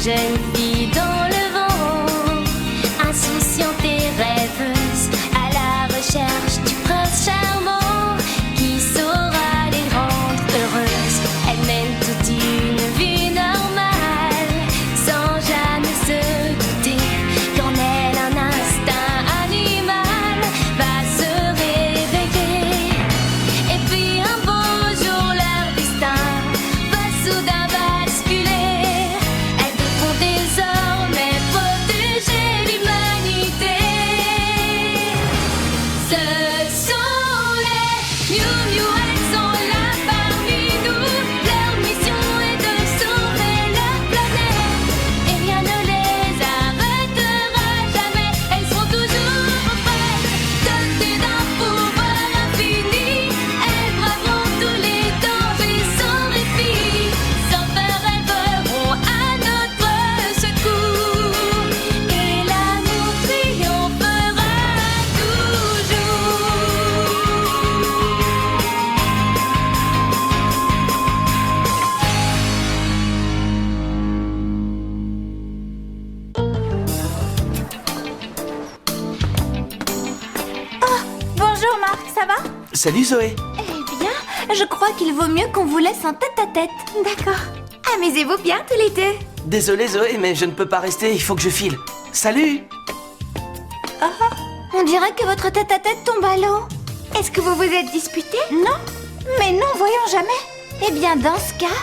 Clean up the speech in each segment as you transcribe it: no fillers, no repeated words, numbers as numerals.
jeune fille dans le vent, insouciante et rêveuse, à la recherche du prince charmant qui saura les rendre heureuses. Elle mène toute une vie normale, sans jamais se douter qu'en elle un instinct animal va se réveiller. Et puis un beau jour leur destin va soudain basculer. Elles devront désormais protéger l'humanité. Ce sont les Miou Miou, elles sont là parmi nous. Leur mission est de sauver leur planète et rien ne les arrêtera jamais. Elles seront toujours prêtes, dotées d'un pouvoir infini. Elles braveront tous les dangers sans répit. Sans peur, elles voleront à notre secours et l'amour triomphera toujours. Bonjour Marc, ça va? Salut Zoé. Eh bien, je crois qu'il vaut mieux qu'on vous laisse en tête-à-tête. D'accord. Amusez-vous bien tous les deux. Désolé Zoé, mais je ne peux pas rester, il faut que je file. Salut. On dirait que votre tête-à-tête tombe à l'eau. Est-ce que vous vous êtes disputés? Non. Mais non, voyons jamais. Eh bien, dans ce cas,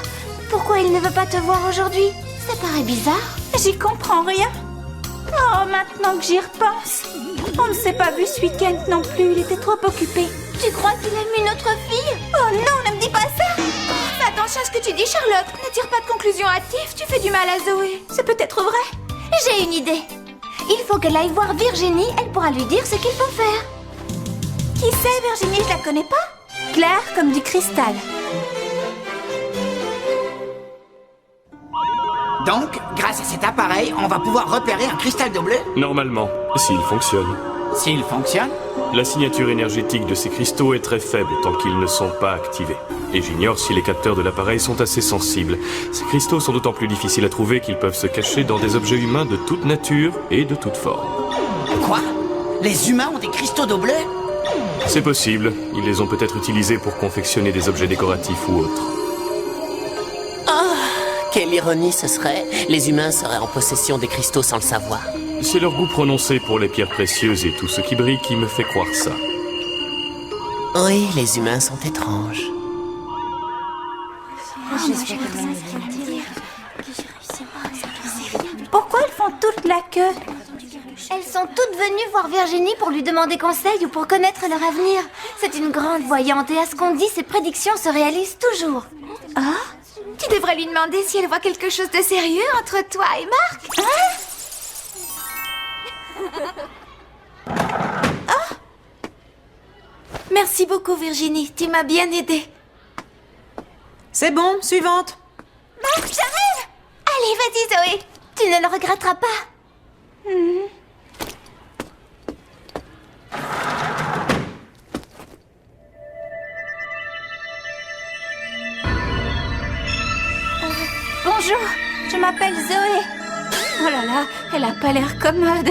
pourquoi il ne veut pas te voir aujourd'hui? Ça paraît bizarre. J'y comprends rien. Oh, maintenant que j'y repense. On ne s'est pas vu ce week-end non plus, il était trop occupé. Tu crois qu'il aime une autre fille? Oh non, ne me dis pas ça. Fais attention à ce que tu dis, Charlotte. Ne tire pas de conclusion hâtive, tu fais du mal à Zoé. C'est peut-être vrai. J'ai une idée. Il faut qu'elle aille voir Virginie, elle pourra lui dire ce qu'il faut faire. Qui c'est Virginie? Je la connais pas. Claire comme du cristal. Donc, grâce à cet appareil, on va pouvoir repérer un cristal d'eau bleue. Normalement, s'il fonctionne. S'il fonctionne. La signature énergétique de ces cristaux est très faible tant qu'ils ne sont pas activés. Et j'ignore si les capteurs de l'appareil sont assez sensibles. Ces cristaux sont d'autant plus difficiles à trouver qu'ils peuvent se cacher dans des objets humains de toute nature et de toute forme. Quoi? Les humains ont des cristaux d'eau bleue? C'est possible. Ils les ont peut-être utilisés pour confectionner des objets décoratifs ou autres. Quelle ironie ce serait. Les humains seraient en possession des cristaux sans le savoir. C'est leur goût prononcé pour les pierres précieuses et tout ce qui brille qui me fait croire ça. Oui, les humains sont étranges. Pourquoi elles font toute la queue? Elles sont toutes venues voir Virginie pour lui demander conseil ou pour connaître leur avenir. C'est une grande voyante et à ce qu'on dit, ses prédictions se réalisent toujours. Ah? Tu devrais lui demander si elle voit quelque chose de sérieux entre toi et Marc. Ah? Merci beaucoup Virginie, tu m'as bien aidée. C'est bon, suivante. Marc, j'arrive. Allez, vas-y Zoé, tu ne le regretteras pas. Bonjour, je m'appelle Zoé. Oh là là, elle a pas l'air commode.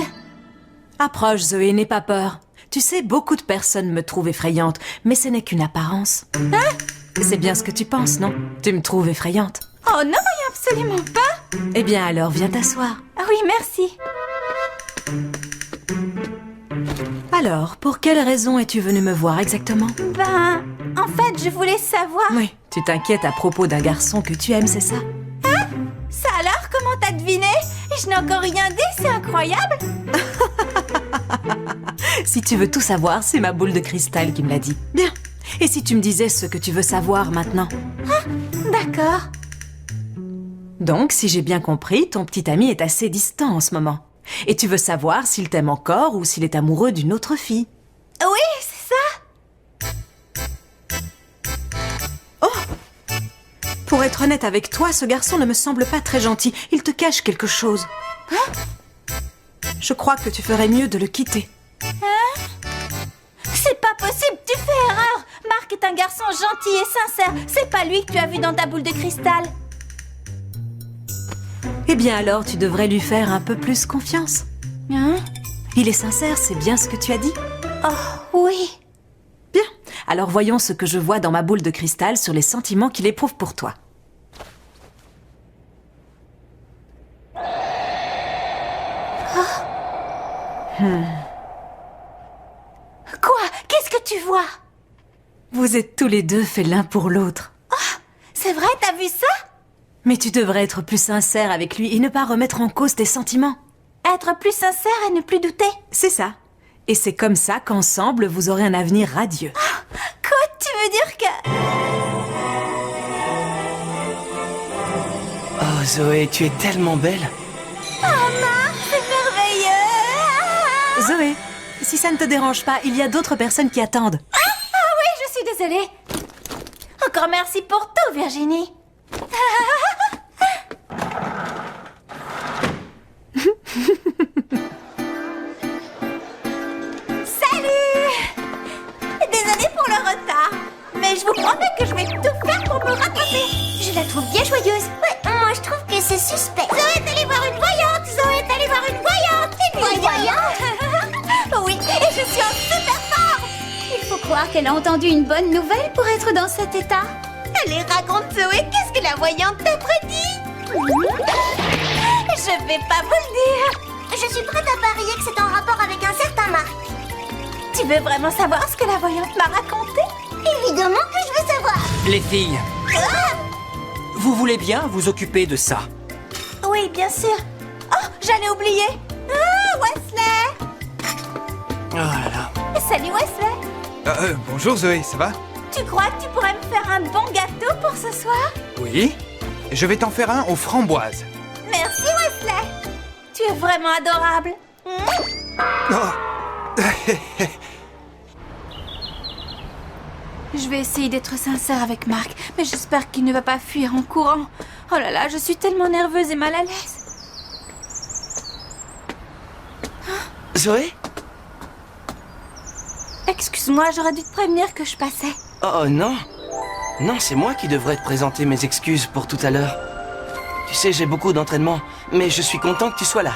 Approche, Zoé, n'aie pas peur. Tu sais, beaucoup de personnes me trouvent effrayante, mais ce n'est qu'une apparence. Hein? C'est bien ce que tu penses, non? Tu me trouves effrayante. Oh non, absolument pas. Eh bien alors, viens t'asseoir. Ah oui, merci. Alors, pour quelle raison es-tu venue me voir exactement? Ben, en fait, je voulais savoir... Oui, tu t'inquiètes à propos d'un garçon que tu aimes, c'est ça? Ça alors, comment t'as deviné? Je n'ai encore rien dit, c'est incroyable. Si tu veux tout savoir, c'est ma boule de cristal qui me l'a dit. Bien. Et si tu me disais ce que tu veux savoir maintenant? D'accord. Donc, si j'ai bien compris, ton petit ami est assez distant en ce moment. Et tu veux savoir s'il t'aime encore ou s'il est amoureux d'une autre fille. Oui, c'est ça. Oh! Pour être honnête avec toi, ce garçon ne me semble pas très gentil. Il te cache quelque chose. Je crois que tu ferais mieux de le quitter. C'est pas possible, tu fais erreur. Marc est un garçon gentil et sincère. C'est pas lui que tu as vu dans ta boule de cristal. Eh bien alors, tu devrais lui faire un peu plus confiance. Hein? Il est sincère, c'est bien ce que tu as dit. Oh, oui. Bien, alors voyons ce que je vois dans ma boule de cristal sur les sentiments qu'il éprouve pour toi. Quoi? Qu'est-ce que tu vois? Vous êtes tous les deux faits l'un pour l'autre. C'est vrai, t'as vu ça? Mais tu devrais être plus sincère avec lui et ne pas remettre en cause tes sentiments. Être plus sincère et ne plus douter. C'est ça. Et c'est comme ça qu'ensemble, vous aurez un avenir radieux. Quoi? Tu veux dire que... Oh, Zoé, tu es tellement belle. C'est merveilleux! Zoé, si ça ne te dérange pas, il y a d'autres personnes qui attendent. Oui, je suis désolée. Encore merci pour tout, Virginie. Salut! Désolée pour le retard, mais je vous promets que je vais tout faire pour me rattraper. Je la trouve bien joyeuse. Ouais, moi je trouve que c'est suspect. Zoé est allée voir une voyante. Zoé est allée voir une voyante. Une voyante? Oui, et je suis en super forme. Il faut croire qu'elle a entendu une bonne nouvelle pour être dans cet état. Allez, raconte Zoé, qu'est-ce que la voyante t'a prédit? Je vais pas vous le dire. Je suis prête à parier que c'est en rapport avec un certain Marc. Tu veux vraiment savoir ce que la voyante m'a raconté? Évidemment que je veux savoir. Les filles, vous voulez bien vous occuper de ça? Oui, bien sûr. Oh, j'allais oublier. Ah, Wesley! Oh là là. Salut Wesley. Bonjour Zoé, ça va? Tu crois que tu pourrais me faire un bon gâteau pour ce soir? Oui. Je vais t'en faire un aux framboises. Merci Wesley. Tu es vraiment adorable. Je vais essayer d'être sincère avec Marc, mais j'espère qu'il ne va pas fuir en courant. Oh là là, je suis tellement nerveuse et mal à l'aise. Zoé? Excuse-moi, j'aurais dû te prévenir que je passais. Oh non. Non, c'est moi qui devrais te présenter mes excuses pour tout à l'heure. Tu sais, j'ai beaucoup d'entraînement, mais je suis content que tu sois là.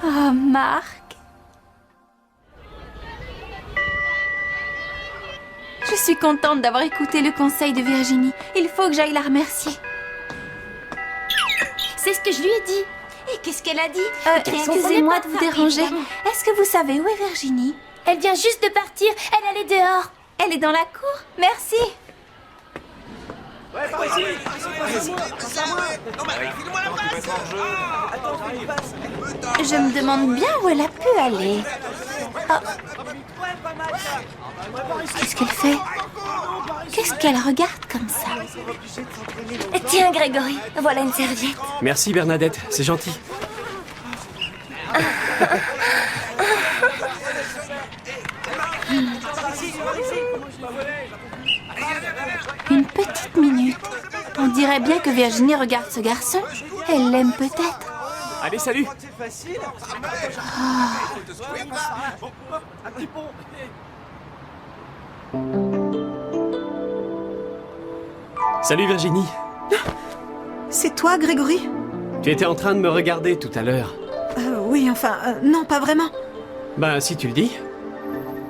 Oh, Marc. Je suis contente d'avoir écouté le conseil de Virginie. Il faut que j'aille la remercier. C'est ce que je lui ai dit. Et qu'est-ce qu'elle a dit? Excusez-moi de vous déranger. Est-ce que vous savez où est Virginie? Elle vient juste de partir. Elle allait dehors. Elle est dans la cour. Merci. Je me demande bien où elle a pu aller. Oh. Qu'est-ce qu'elle fait? Qu'est-ce qu'elle regarde comme ça? Tiens, Grégory, voilà une serviette. Merci Bernadette, c'est gentil. Une petite minute. On dirait bien que Virginie regarde ce garçon. Elle l'aime peut-être. Allez, salut. Salut Virginie. C'est toi, Grégory? Tu étais en train de me regarder tout à l'heure. Oui, enfin, non, pas vraiment. Ben, si tu le dis.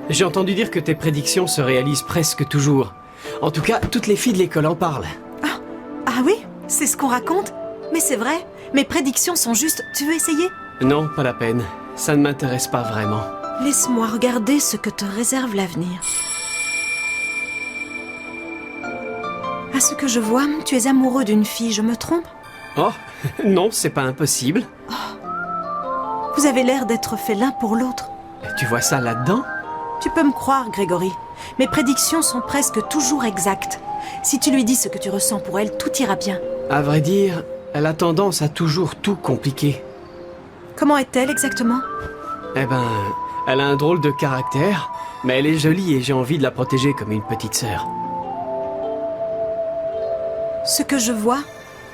J'ai entendu dire que tes prédictions se réalisent presque toujours. En tout cas, toutes les filles de l'école en parlent. Ah oui? C'est ce qu'on raconte? Mais c'est vrai, mes prédictions sont justes. Tu veux essayer? Non, pas la peine. Ça ne m'intéresse pas vraiment. Laisse-moi regarder ce que te réserve l'avenir. À ce que je vois, tu es amoureux d'une fille, je me trompe? Oh, non, c'est pas impossible. Vous avez l'air d'être faits l'un pour l'autre. Tu vois ça là-dedans? Tu peux me croire, Grégory. Mes prédictions sont presque toujours exactes. Si tu lui dis ce que tu ressens pour elle, tout ira bien. À vrai dire, elle a tendance à toujours tout compliquer. Comment est-elle exactement? Eh ben, elle a un drôle de caractère, mais elle est jolie et j'ai envie de la protéger comme une petite sœur. Ce que je vois,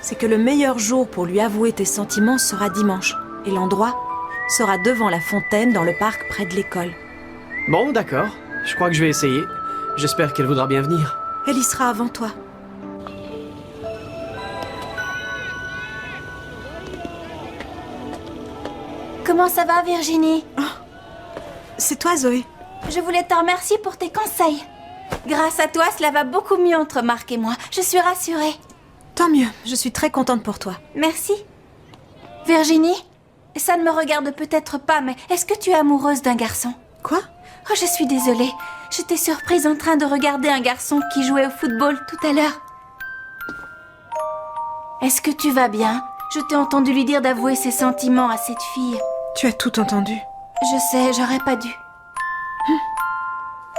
c'est que le meilleur jour pour lui avouer tes sentiments sera dimanche. Et l'endroit sera devant la fontaine dans le parc près de l'école. Bon, d'accord. Je crois que je vais essayer. J'espère qu'elle voudra bien venir. Elle y sera avant toi. Comment ça va, Virginie? C'est toi, Zoé. Je voulais te remercier pour tes conseils. Grâce à toi, cela va beaucoup mieux entre Marc et moi. Je suis rassurée. Tant mieux, je suis très contente pour toi. Merci. Virginie, ça ne me regarde peut-être pas, mais est-ce que tu es amoureuse d'un garçon? Quoi? Oh, je suis désolée. Je t'ai surprise en train de regarder un garçon qui jouait au football tout à l'heure. Est-ce que tu vas bien? Je t'ai entendu lui dire d'avouer ses sentiments à cette fille. Tu as tout entendu. Je sais, j'aurais pas dû.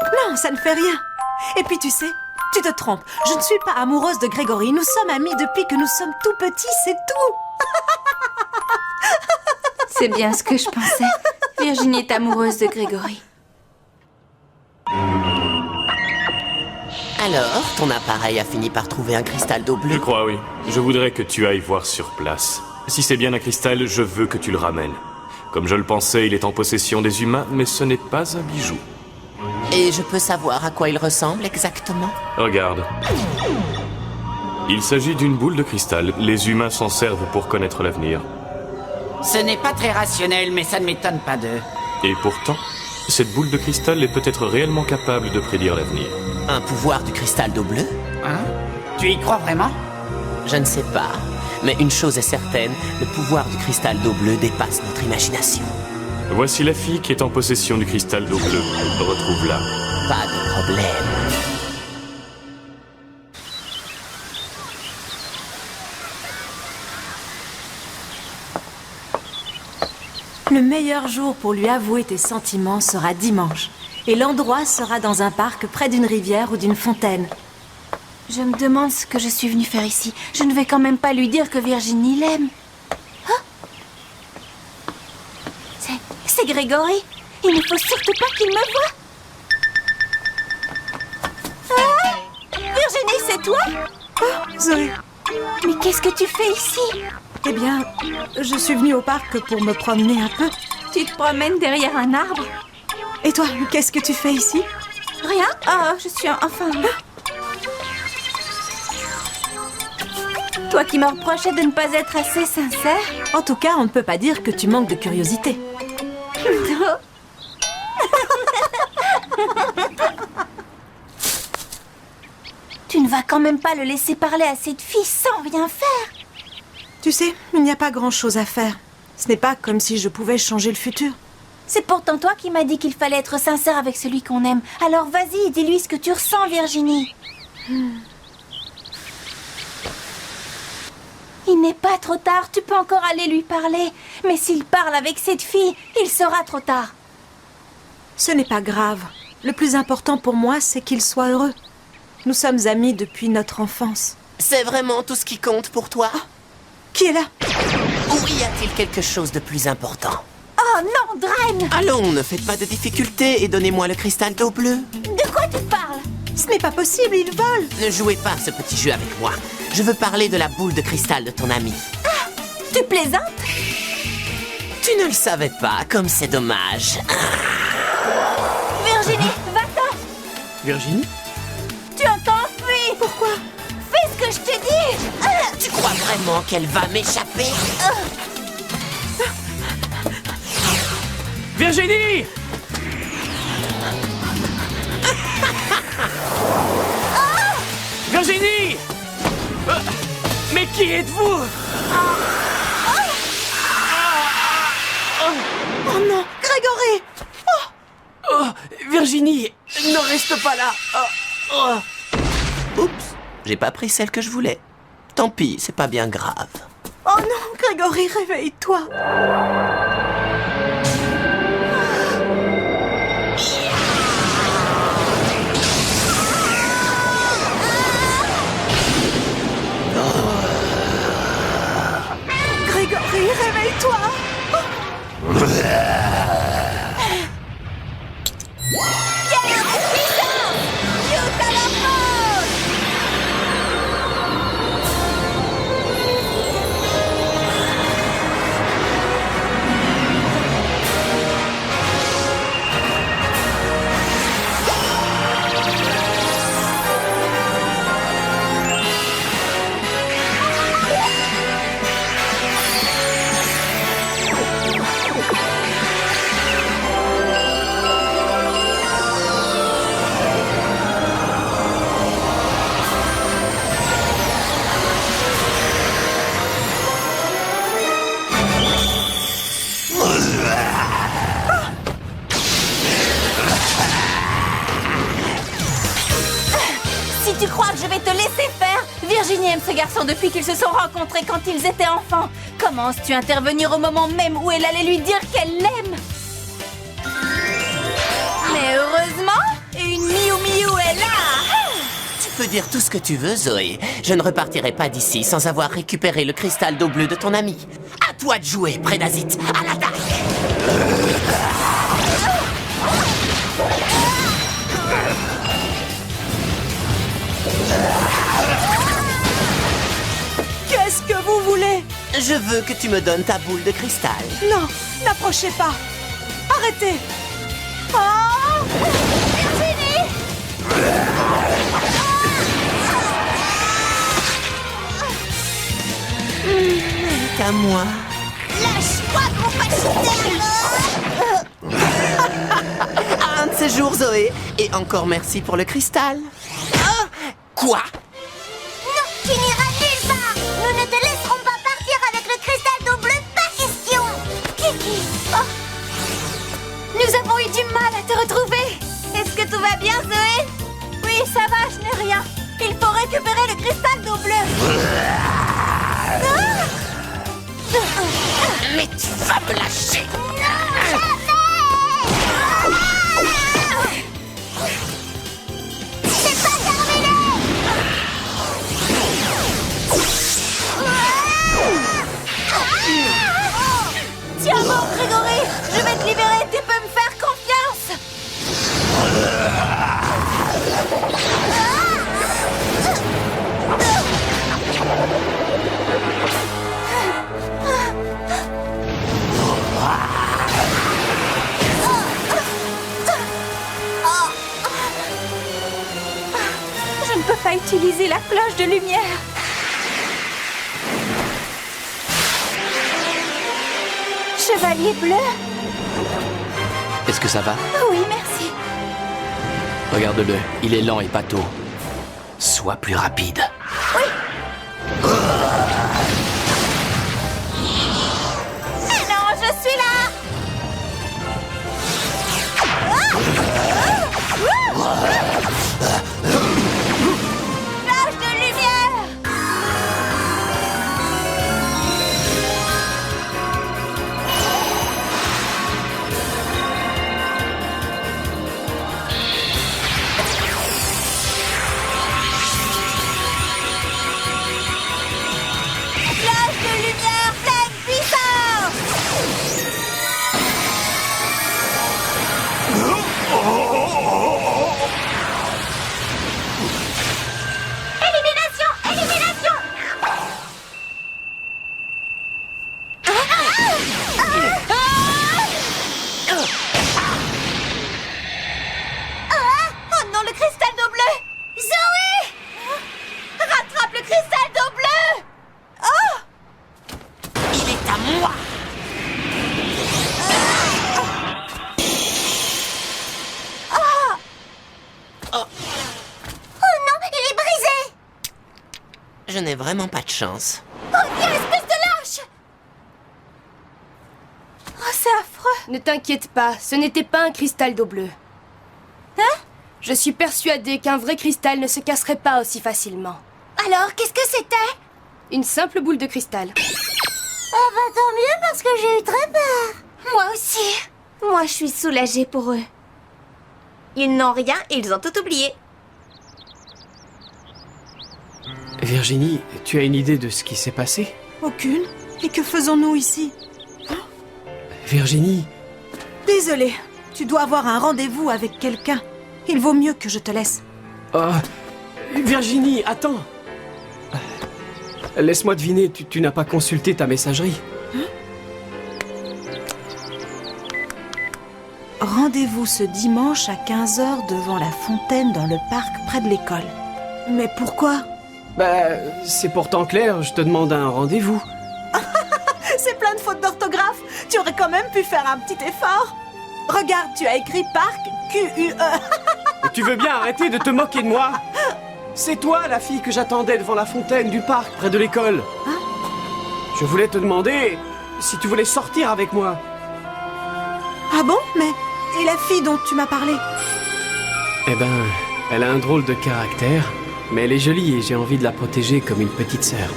Non, ça ne fait rien. Et puis tu sais, tu te trompes. Je ne suis pas amoureuse de Grégory. Nous sommes amis depuis que nous sommes tout petits, c'est tout. C'est bien ce que je pensais. Virginie est amoureuse de Grégory. Alors, ton appareil a fini par trouver un cristal d'eau bleue? Je crois, oui. Je voudrais que tu ailles voir sur place. Si c'est bien un cristal, je veux que tu le ramènes. Comme je le pensais, il est en possession des humains, mais ce n'est pas un bijou. Et je peux savoir à quoi il ressemble exactement? Regarde. Il s'agit d'une boule de cristal. Les humains s'en servent pour connaître l'avenir. Ce n'est pas très rationnel, mais ça ne m'étonne pas d'eux. Et pourtant, cette boule de cristal est peut-être réellement capable de prédire l'avenir. Un pouvoir du cristal d'eau bleue? Hein? Tu y crois vraiment? Je ne sais pas. Mais une chose est certaine, le pouvoir du cristal d'eau bleue dépasse notre imagination. Voici la fille qui est en possession du cristal d'eau bleue. Retrouve-la. Pas de problème. Le meilleur jour pour lui avouer tes sentiments sera dimanche. Et l'endroit sera dans un parc près d'une rivière ou d'une fontaine. Je me demande ce que je suis venue faire ici. Je ne vais quand même pas lui dire que Virginie l'aime. Hein? C'est Grégory. Il ne faut surtout pas qu'il me voie. Ah! Virginie, c'est toi? Oh, Zoé. Mais qu'est-ce que tu fais ici? Eh bien, je suis venue au parc pour me promener un peu. Tu te promènes derrière un arbre? Et toi, qu'est-ce que tu fais ici? Rien? Ah, je suis enfin... Toi qui me reprochais de ne pas être assez sincère? En tout cas, on ne peut pas dire que tu manques de curiosité. Tu ne vas quand même pas le laisser parler à cette fille sans rien faire? Tu sais, il n'y a pas grand-chose à faire. Ce n'est pas comme si je pouvais changer le futur. C'est pourtant toi qui m'as dit qu'il fallait être sincère avec celui qu'on aime. Alors vas-y, dis-lui ce que tu ressens, Virginie. Il n'est pas trop tard, tu peux encore aller lui parler. Mais s'il parle avec cette fille, il sera trop tard. Ce n'est pas grave. Le plus important pour moi, c'est qu'il soit heureux. Nous sommes amis depuis notre enfance. C'est vraiment tout ce qui compte pour toi? Qui est là? Ou y a-t-il quelque chose de plus important? Oh non, Dren! Allons, ne faites pas de difficultés et donnez-moi le cristal d'eau bleue. De quoi tu parles? Ce n'est pas possible, il vole! Ne jouez pas à ce petit jeu avec moi. Je veux parler de la boule de cristal de ton ami. Ah, tu plaisantes? Tu ne le savais pas, comme c'est dommage. Virginie, va-t'en! Virginie? Tu entends? Fuis! Pourquoi? Fais ce que je te dis! Tu crois vraiment qu'elle va m'échapper? Virginie! Virginie! Mais qui êtes-vous? Oh non, Grégory! Oh, Virginie, ne reste pas là. Oups, j'ai pas pris celle que je voulais. Tant pis, c'est pas bien grave. Oh non, Grégory, réveille-toi! Grégory, réveille-toi! je vais te laisser faire. Virginie aime ce garçon depuis qu'ils se sont rencontrés quand ils étaient enfants. Comment oses-tu intervenir au moment même où elle allait lui dire qu'elle l'aime? Mais heureusement, une Miou Miou est là. Tu peux dire tout ce que tu veux, Zoé. Je ne repartirai pas d'ici sans avoir récupéré le cristal d'eau bleue de ton ami. À toi de jouer, Prédazit. À l'attaque! Qu'est-ce que vous voulez? Je veux que tu me donnes ta boule de cristal. Non, n'approchez pas. Arrêtez. Oh! Virginie! C'est à moi. Lâche-moi, gros pachyderme! Un de ces jours, Zoé. Et encore merci pour le cristal. Quoi? Non, tu n'iras nulle part! Nous ne te laisserons pas partir avec le cristal d'eau bleue, pas question! Kiki! Oh. Nous avons eu du mal à te retrouver! Est-ce que tout va bien, Zoé? Oui, ça va, je n'ai rien. Il faut récupérer le cristal d'eau bleue! Mais tu vas me lâcher! C'est pas terminé! Tiens bon, Grégory! Je vais te libérer, tu peux me faire confiance! Je ne peux pas utiliser la cloche de lumière. Chevalier bleu? Est-ce que ça va? Oui, merci. Regarde-le, il est lent et pâteau. Sois plus rapide. Non, je suis là! Flash de lumière! Flash de lumière pleine puissance! Élimination! Élimination! Oh non, le cristal d'eau bleue! Zoé! Rattrape le cristal d'eau bleue! Oh! Il est à moi! Oh non, il est brisé! Je n'ai vraiment pas de chance. Oh, quelle espèce de lâche! Oh, c'est affreux! Ne t'inquiète pas, ce n'était pas un cristal d'eau bleue. Hein? Je suis persuadée qu'un vrai cristal ne se casserait pas aussi facilement. Alors, qu'est-ce que c'était? Une simple boule de cristal. Ah bah tant mieux parce que j'ai eu très peur. Moi aussi. Moi, je suis soulagée pour eux. Ils n'ont rien, ils ont tout oublié. Virginie, tu as une idée de ce qui s'est passé? Aucune. Et que faisons-nous ici? Virginie, Désolée, tu dois avoir un rendez-vous avec quelqu'un. Il vaut mieux que je te laisse. oh, Virginie, attends. Laisse-moi deviner, tu n'as pas consulté ta messagerie. Rendez-vous ce dimanche à 15h devant la fontaine dans le parc près de l'école. Mais pourquoi? Bah, c'est pourtant clair, je te demande un rendez-vous. C'est plein de fautes d'orthographe. Tu aurais quand même pu faire un petit effort. Regarde, tu as écrit parc Q-U-E. Et tu veux bien arrêter de te moquer de moi? C'est toi la fille que j'attendais devant la fontaine du parc près de l'école. Je voulais te demander si tu voulais sortir avec moi. Ah bon? Mais... Et la fille dont tu m'as parlé? Eh ben, elle a un drôle de caractère. Mais elle est jolie et j'ai envie de la protéger comme une petite sœur.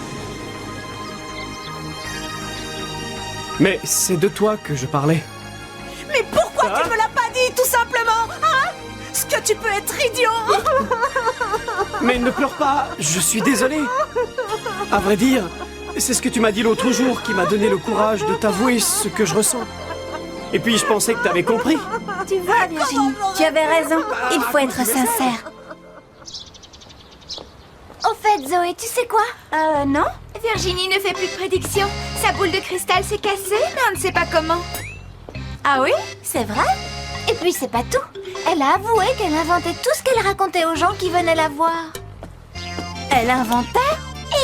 Mais c'est de toi que je parlais. Mais pourquoi tu me l'as pas dit, tout simplement, hein? Ce que tu peux être idiot. Mais ne pleure pas, je suis désolé. À vrai dire, c'est ce que tu m'as dit l'autre jour qui m'a donné le courage de t'avouer ce que je ressens. Et puis je pensais que t'avais compris. Tu vois, Virginie, tu avais raison. Il faut être sincère. Au fait, Zoé, tu sais quoi? Non. Virginie ne fait plus de prédictions. Sa boule de cristal s'est cassée, mais on ne sait pas comment. Ah oui? C'est vrai? Et puis c'est pas tout. Elle a avoué qu'elle inventait tout ce qu'elle racontait aux gens qui venaient la voir. Elle inventait?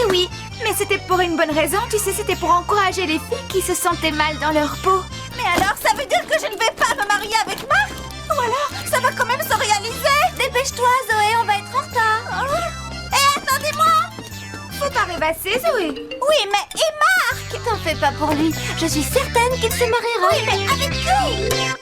Eh oui, mais c'était pour une bonne raison. Tu sais, c'était pour encourager les filles qui se sentaient mal dans leur peau. Mais alors, ça veut dire que je ne vais pas me marier avec Marc? Ou alors, ça va quand même se réaliser? Dépêche-toi, Zoé, on va être en retard. Hé, attendez-moi! Faut pas rêvasser, Zoé. Oui, mais et Marc? T'en fais pas pour lui. Je suis certaine qu'il se mariera. Oui, mais avec qui?